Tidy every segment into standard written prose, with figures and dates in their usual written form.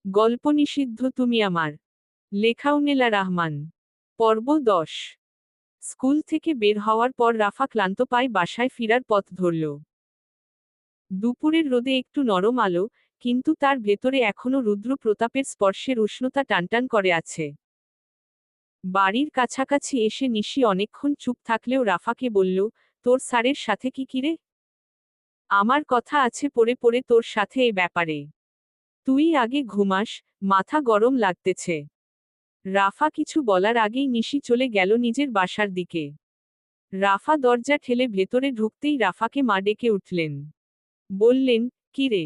গল্প নিষিদ্ধ তুমি আমার। লেখা উনেলা রহমান। পর্ব 10। স্কুল থেকে বের হওয়ার পর রাফা ক্লান্ত পায়ে বাসায় ফিরার পথ ধরল। দুপুরের রোদে একটু নরম আলো, কিন্তু তার ভেতরে এখনো রুদ্র প্রতাপের স্পর্শের উষ্ণতা টানটান করে আছে। বাড়ির কাছাকাছি এসে নিশি অনেকক্ষণ চুপ থাকলেও রাফাকে বলল, তোর স্যারের সাথে কি কিরে? আমার কথা আছে পড়ে পড়ে তোর সাথে এ ব্যাপারে। তুই আগে ঘুমাস, মাথা গরম লাগতেছে। রাফা কিছু বলার আগেই নিশি চলে গেল নিজের বাসার দিকে। রাফা দরজা ঠেলে ভেতরে ঢুকতেই রাফাকে মা ডেকে উঠলেন। বললেন, কিরে,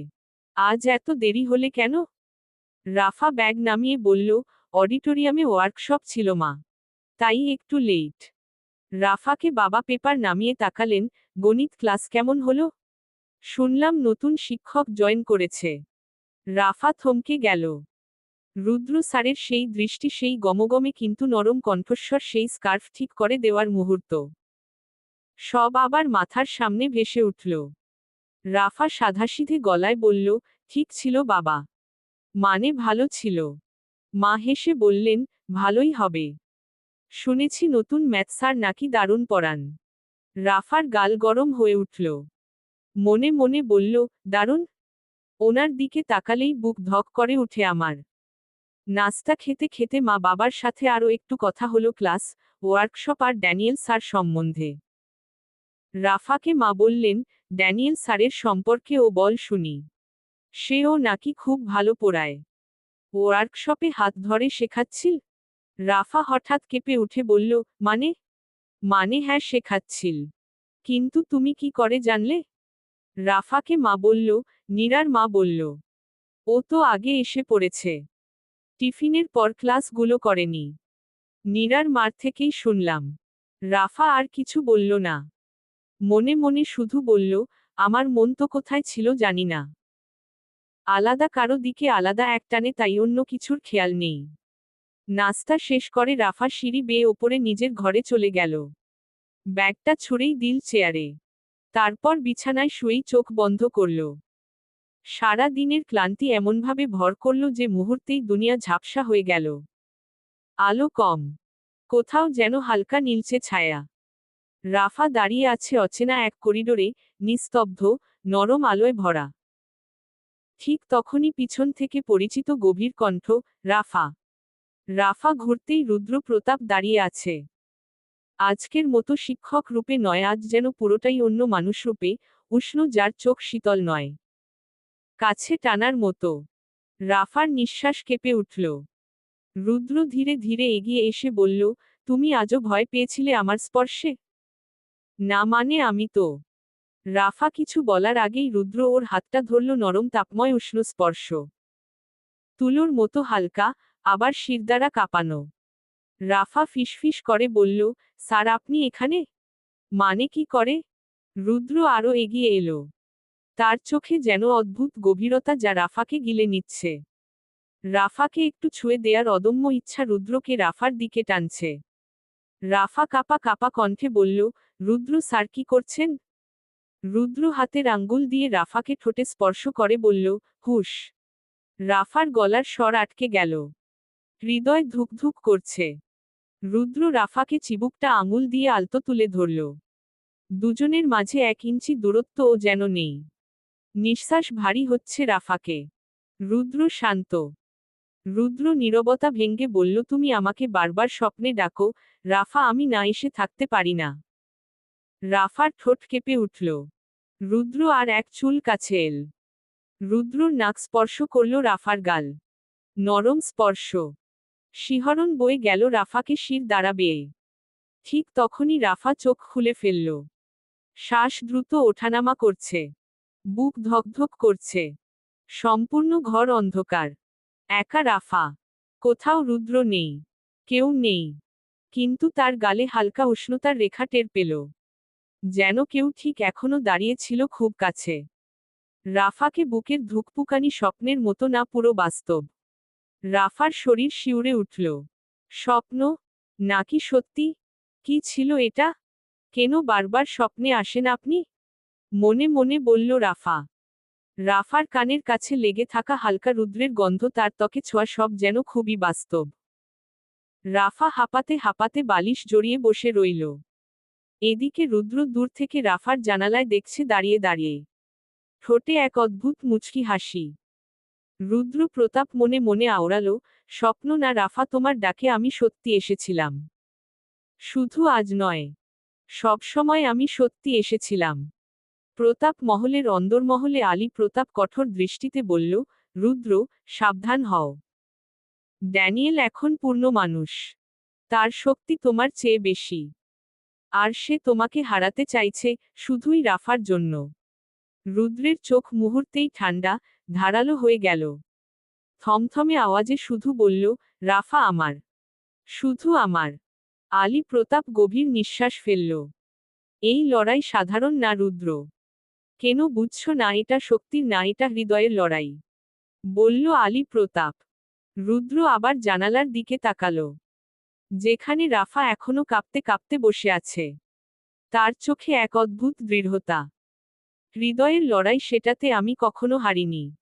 আজ এত দেরি হলে কেন? রাফা ব্যাগ নামিয়ে বলল, অডিটোরিয়ামে ওয়ার্কশপ ছিল মা, তাই একটু লেট। রাফাকে বাবা পেপার নামিয়ে তাকালেন, গণিত ক্লাস কেমন হলো? শুনলাম নতুন শিক্ষক জয়েন করেছে। রাফা থমকে গেল। রুদ্র স্যারের সেই দৃষ্টি, সেই গমগমে কিন্তু নরম কণ্ঠস্বর, সেই স্কার্ফ ঠিক করে দেওয়ার মুহূর্ত, সব আবার মাথার সামনে ভেসে উঠল। রাফা সাধাসিধে গলায় বলল, ঠিক ছিল বাবা। মানে ভালো ছিল। মা হেসে বললেন, ভালোই হবে। শুনেছি নতুন ম্যাথ স্যার নাকি দারুণ পড়ান। রাফার গাল গরম হয়ে উঠল। মনে মনে বলল, দারুণ? ওনার দিকে তাকালেই বুক ধক করে উঠে আমার। নাস্তা খেতে খেতে মা বাবার সাথে আরও একটু কথা হলো ক্লাস, ওয়ার্কশপ আর ড্যানিয়েল স্যার সম্বন্ধে। রাফাকে মা বললেন, ড্যানিয়েল স্যারের সম্পর্কে ও বল শুনি। সেও নাকি খুব ভালো পড়ায়। ওয়ার্কশপে হাত ধরে শেখাচ্ছিল? রাফা হঠাৎ কেঁপে উঠে বলল, মানে? মানে হ্যাঁ, শেখাচ্ছিল। কিন্তু তুমি কি করে জানলে? রাফাকে মা বলল, নীরার মা বলল। ও তো আগে এসে পড়েছে। টিফিনের পর ক্লাসগুলো করেনি। নীরার মার থেকেই শুনলাম। রাফা আর কিছু বলল না। মনে মনে শুধু বলল, আমার মন তো কোথায় ছিল জানি না। আলাদা কারো দিকে আলাদা একটানে, তাই অন্য কিছুর খেয়াল নেই। নাস্তা শেষ করে রাফা সিঁড়ি বেয়ে ওপরে নিজের ঘরে চলে গেল। ব্যাগটা ছুঁড়েই দিল চেয়ারে। তারপর বিছানায় শুয়েই চোখ বন্ধ করল। সারা দিনের ক্লান্তি এমনভাবে ভর করল যে মুহূর্তেই দুনিয়া ঝাপসা হয়ে গেল। আলো কম। কোথাও যেন হালকা নীলচে ছায়া। রাফা দাঁড়িয়ে আছে অচেনা এক করিডোরে, নিস্তব্ধ, নরম আলোয় ভরা। ঠিক তখনই পিছন থেকে পরিচিত গভীর কণ্ঠ, রাফা। রাফা ঘুরতেই রুদ্র প্রতাপ দাঁড়িয়ে আছে। আজকের মতো শিক্ষক রূপে নয়, আজ যেন পুরোটাই অন্য মানুষ রূপে, উষ্ণ, যার চোখ শীতল নয়, কাছে টানার মতো। রাফার নিঃশ্বাস কেঁপে উঠল। রুদ্র ধীরে ধীরে এগিয়ে এসে বলল, তুমি আজও ভয় পেয়েছিলে আমার স্পর্শে? না মানে আমি তো। রাফা কিছু বলার আগেই রুদ্র ওর হাতটা ধরল, নরম তাপময় উষ্ণ স্পর্শ। তুলোর মতো হালকা, আবার শিরদাঁড়া কাঁপানো। রাফা ফিসফিস করে বলল, স্যার আপনি এখানে? মানে কি করে? রুদ্র আরও এগিয়ে এলো। তার চোখে যেন অদ্ভুত গভীরতা, যা রাফাকে গিলে নিচ্ছে। রাফাকে একটু ছুঁয়ে দেয়ার অদম্য ইচ্ছা রুদ্রকে রাফার দিকে টানছে। রাফা কাপা কাপা কণ্ঠে বলল, রুদ্র স্যার কি করছেন? রুদ্র হাতের আঙ্গুল দিয়ে রাফাকে ঠোঁটে স্পর্শ করে বলল, হুশ। রাফার গলার স্বর আটকে গেল। হৃদয় ধুকধুক করছে। রুদ্র রাফাকে চিবুকটা আঙুল দিয়ে আলতো তুলে ধরল। দুজনের মাঝে 1 ইঞ্চি দূরত্বও যেন নেই। নিঃশ্বাস ভারী হচ্ছে রাফাকে। রুদ্র শান্ত। রুদ্র নীরবতা ভেঙ্গে বলল, তুমি আমাকে বারবার স্বপ্নে ডাকো, রাফা, আমি না এসে থাকতে পারি না। রাফার ঠোঁট কেঁপে উঠল। রুদ্র আর এক চুল কাছে এল। রুদ্রর নাক স্পর্শ করল রাফার গাল। নরম স্পর্শ। শিহরণ বয়ে গেল রাফাকে শির দ্বারা বেয়ে। ঠিক তখনই রাফা চোখ খুলে ফেলল। শ্বাস দ্রুত ওঠানামা করছে। বুক ধকধক করছে। সম্পূর্ণ ঘর অন্ধকার। একা রাফা। কোথাও রুদ্র নেই। কেউ নেই। কিন্তু তার গালে হালকা উষ্ণতার রেখা টের পেল। যেন কেউ ঠিক এখনো দাঁড়িয়ে ছিল খুব কাছে। রাফাকে বুকের ধুকপুকানি স্বপ্নের মতো, না পুরো বাস্তব। রাফার শরীর শিউরে উঠল। স্বপ্ন? নাকি সত্যি? কি ছিল এটা? কেন বারবার স্বপ্নে আসেন আপনি? মনে মনে বলল রাফা। রাফার কানের কাছে লেগে থাকা হালকা রুদ্রের গন্ধ তার ত্বকে ছোঁয়া সব যেন খুবই বাস্তব। রাফা হাঁপাতে হাঁপাতে বালিশ জড়িয়ে বসে রইল। এদিকে রুদ্র দূর থেকে রাফার জানালায় দেখছে দাঁড়িয়ে দাঁড়িয়ে। ঠোঁটে এক অদ্ভুত মুচকি হাসি। রুদ্র প্রতাপ মনে মনে আওড়ালো, স্বপ্ন না রাফা, তোমার ডাকে আমি সত্যি এসেছিলাম। শুধু আজ নয়, সবসময় আমি সত্যি এসেছিলাম। প্রতাপ মহলের অন্দরমহলে আলী প্রতাপ কঠোর দৃষ্টিতে বলল, রুদ্র, সাবধান হও। ড্যানিয়েল এখন পূর্ণ মানুষ। তার শক্তি তোমার চেয়ে বেশি। আর সে তোমাকে হারাতে চাইছে, শুধুই রাফার জন্য। রুদ্রের চোখ মুহূর্তেই ঠান্ডা, ধারালো হয়ে গেল। থমথমে আওয়াজে শুধু বলল, রাফা আমার। শুধু আমার। আলী প্রতাপ গভীর নিঃশ্বাস ফেলল। এই লড়াই সাধারণ না রুদ্র। কেন বুঝছো না, এটা শক্তির না, এটা হৃদয়ের লড়াই, বলল আলী প্রতাপ। রুদ্র আবার জানালার দিকে তাকালো। যেখানে রাফা এখনো কাঁপতে কাঁপতে বসে আছে। তার চোখে এক অদ্ভুত দৃঢ়তা। হৃদয়ের লড়াই, সেটাতে আমি কখনো হারিনি।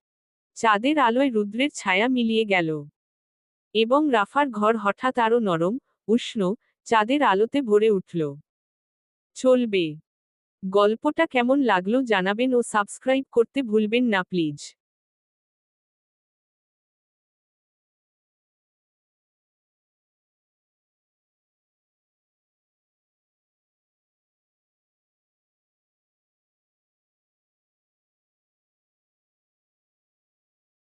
চাঁদের আলোয় রুদ্রের ছায়া মিলিয়ে গেল। এবং রাফার ঘর হঠাৎ আরো নরম, উষ্ণ, চাঁদের আলোতে ভরে উঠল। চলবে। গল্পটা কেমন লাগলো জানাবেন ও সাবস্ক্রাইব করতে ভুলবেন না প্লিজ।